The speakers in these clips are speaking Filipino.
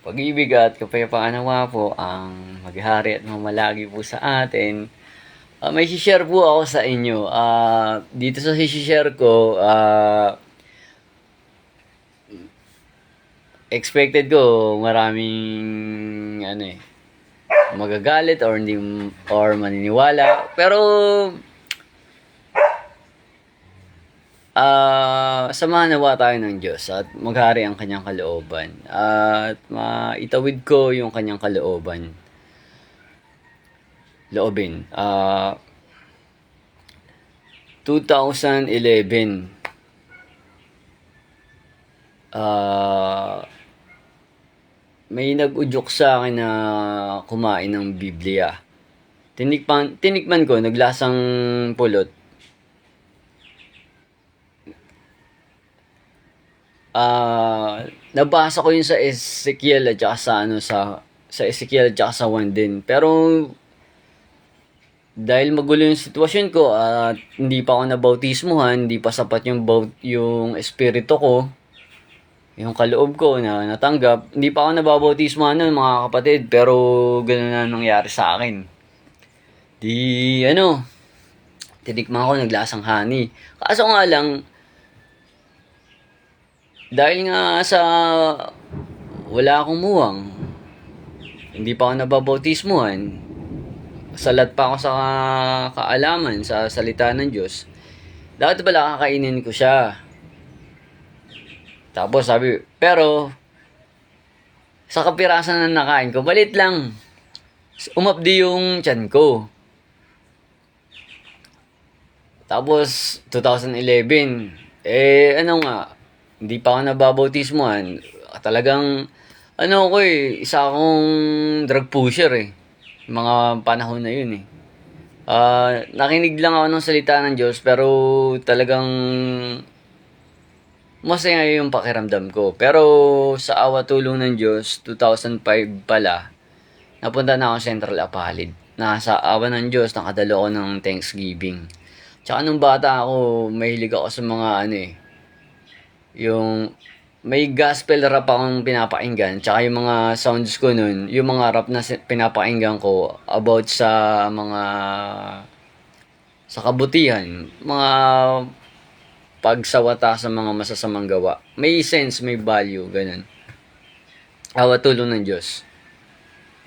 Pag-ibig at kapayapaan nawa po ang maghari at mamalagi po sa atin. May share po ako sa inyo. Dito sa share ko, expected ko maraming magagalit or hindi or maniniwala. Pero samahan nawa tayo ng Diyos at maghari ang kanyang kalooban at maitawid ko yung kanyang loobin. 2011, may nag-udyok sa akin na kumain ng Biblia. Tinikman ko, naglasang pulot. Nabasa ko yun sa Ezekiel at saka sa Ezekiel at saka sa 1 din. Pero dahil magulo yung sitwasyon ko at hindi pa ako nabautismuhan, hindi pa sapat yung espiritu ko, yung kaloob ko na natanggap, hindi pa ako nababautismuhan nun mga kapatid, pero gano'n na nangyari sa akin. Tinikman ko, naglasang honey. Kaso nga lang, dahil nga sa wala akong muwang, hindi pa ako nababautismuhan, salat pa ako sa kaalaman sa salita ng Diyos, dapat pala kakainin ko siya. Tapos pero sa kapirasan na nakain ko, balit lang, umabdi yung tiyan ko. Tapos 2011, hindi pa ako nababautismuhan. Talagang isa akong drug pusher mga panahon na yun nakinig lang ako ng salita ng Diyos, pero talagang masaya yung pakiramdam ko. Pero sa awa tulong ng Diyos, 2005 pala, napunta na ako sa Central Apalid. Nasa awa ng Diyos, nakadalo ko ng Thanksgiving. Tsaka nung bata ako, mahilig ako sa mga yung may gospel rap akong pinapakinggan, tsaka yung mga sounds ko nun, yung mga rap na pinapakinggan ko about sa kabutihan, mga pagsawata sa mga masasamang gawa. May sense, may value, ganun. Awa tulong ng Diyos.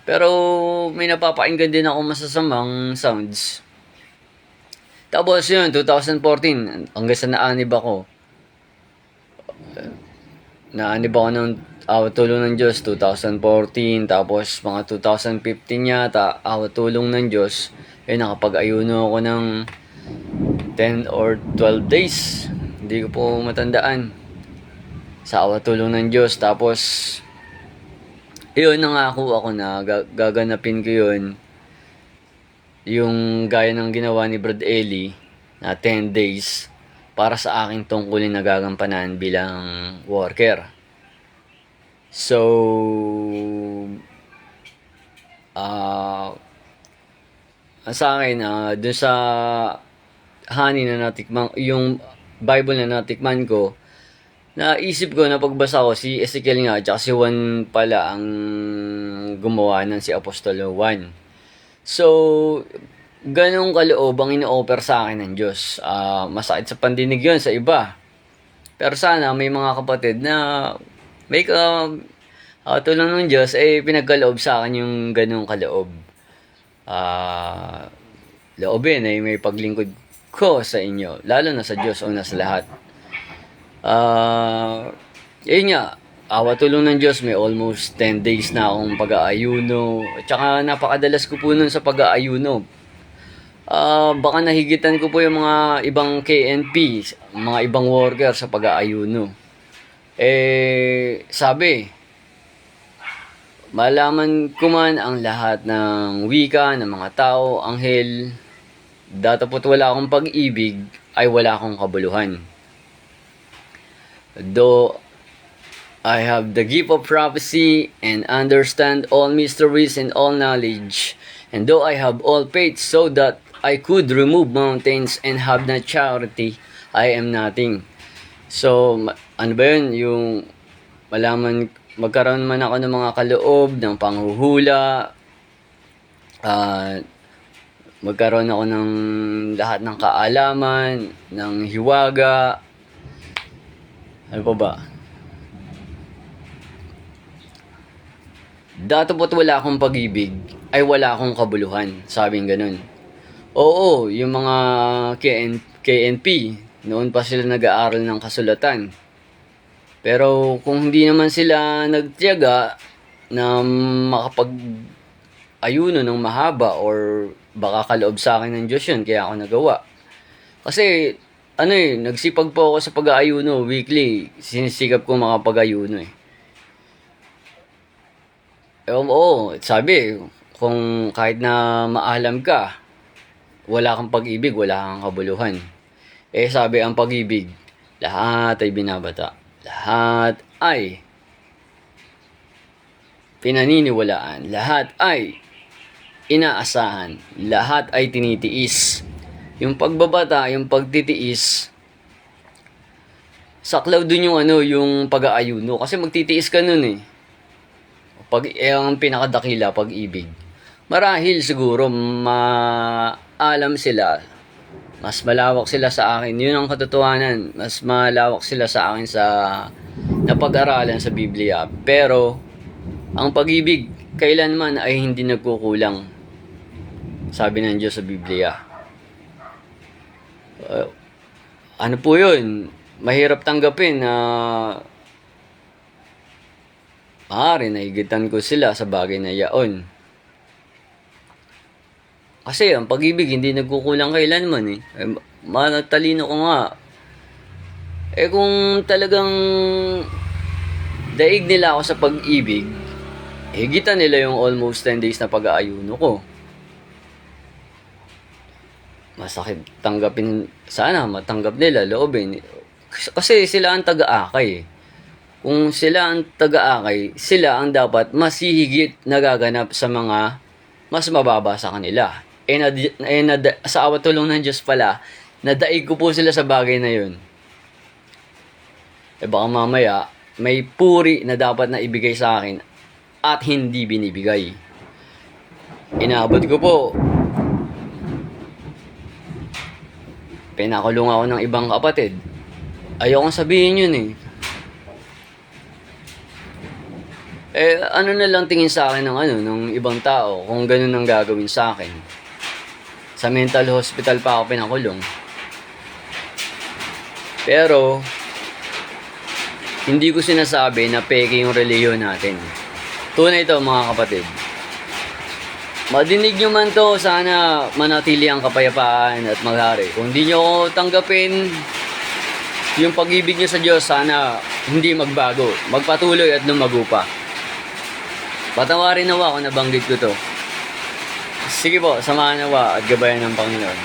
Pero may napapakinggan din ako masasamang sounds. Tapos yun, 2014, hanggang sa naanib ako ng tulong ng Diyos, 2014, tapos mga 2015 yata, tulong ng Diyos, nakapag-ayuno ako ng 10 or 12 days, hindi ko po matandaan, sa tulong ng Diyos. Tapos nangako ako na gaganapin ko yun, yung gaya ng ginawa ni Brad Eli na 10 days para sa aking tungkulin na gagampanan bilang worker. So, sa akin, dun sa honey na natikman, yung Bible na natikman ko, naisip ko na pagbasa ko, si Ezekiel nga, tsaka si Juan pala ang gumawa ng si Apostolo Juan. So, ganong kaloob ang ino-offer sa akin ng Diyos. Masakit sa pandinig yun sa iba. Pero sana may mga kapatid na may tulong ng Diyos, pinagkaloob sa akin yung ganong kaloob. Loobin may paglingkod ko sa inyo, lalo na sa Diyos o na sa lahat. Yun nga, awa tulong ng Diyos, may almost 10 days na akong pag-aayuno. At saka napakadalas ko po nun sa pag-aayuno. Baka nahigitan ko po yung mga ibang KNP, mga ibang worker sa pag-aayuno. Sabi, malaman ko man ang lahat ng wika ng mga tao, anghel, datapot wala akong pag-ibig, ay wala akong kabuluhan. Though I have the gift of prophecy and understand all mysteries and all knowledge, and though I have all faith so that I could remove mountains and have not charity, I am nothing. So, ano ba yun? Yung magkaroon man ako ng mga kaloob, ng panghuhula, magkaroon ako ng lahat ng kaalaman, ng hiwaga, ano pa ba? Datapot wala akong pag-ibig, ay wala akong kabuluhan, sabing ganun. Oo, yung mga KNP, noon pa sila nag-aaral ng kasulatan. Pero kung hindi naman sila nagtiyaga na makapag-ayuno ng mahaba or baka kaloob sa akin ng Diyos yun, kaya ako nagawa. Kasi, nagsipag po ako sa pag-aayuno weekly. Sinisikap ko makapag-ayuno eh. Oo, sabi, kung kahit na maalam ka, wala kang pag-ibig, wala kang kabuluhan. Sabi ang pag-ibig, lahat ay binabata. Lahat ay pinaniniwalaan. Lahat ay inaasahan. Lahat ay tinitiis. Yung pagbabata, yung pagtitiis, saklaw dun yung pag-aayuno. Kasi magtitiis ka nun eh. Ang pinakadakila, pag-ibig. Marahil siguro, maalam sila, mas malawak sila sa akin. Yun ang katotohanan. Mas malawak sila sa akin sa napag-aralan sa Biblia. Pero, ang pag-ibig, kailanman ay hindi nagkukulang. Sabi ng Diyos sa Biblia. Ano po yun? Mahirap tanggapin na maaari nahigitan ko sila sa bagay na yaon. Kasi ang pag-ibig hindi nagkukulang kailanman eh. Matalino ko nga. Kung talagang daig nila ako sa pag-ibig, higitan nila yung almost 10 days na pag-aayuno ko. Masakit tanggapin, sana matanggap nila, loobin. Kasi sila ang taga-akay. Kung sila ang taga-akay, sila ang dapat mas hihigit nagaganap sa mga mas mababa sa kanila. Sa awat tulong ng Diyos pala, nadaig ko po sila sa bagay na yun. Baka mamaya, may puri na dapat na ibigay sa akin at hindi binibigay. Inaabot ko po. Pinakulong ako ng ibang kapatid. Ayokong sabihin yun eh. Ano na lang tingin sa akin ng ibang tao kung ganun ang gagawin sa akin. Sa mental hospital pa ako pinakulong. Pero, hindi ko sinasabi na peke yung relihiyon natin. Tunay ito mga kapatid. Madinig nyo man to, sana manatili ang kapayapaan at maghari. Kung hindi nyo ako tanggapin, yung pag-ibig nyo sa Diyos, sana hindi magbago. Magpatuloy at lumago pa. Patawarin nawa kung nabanggit ko to. Sige po, samahan nawa at gabayan ng Panginoon.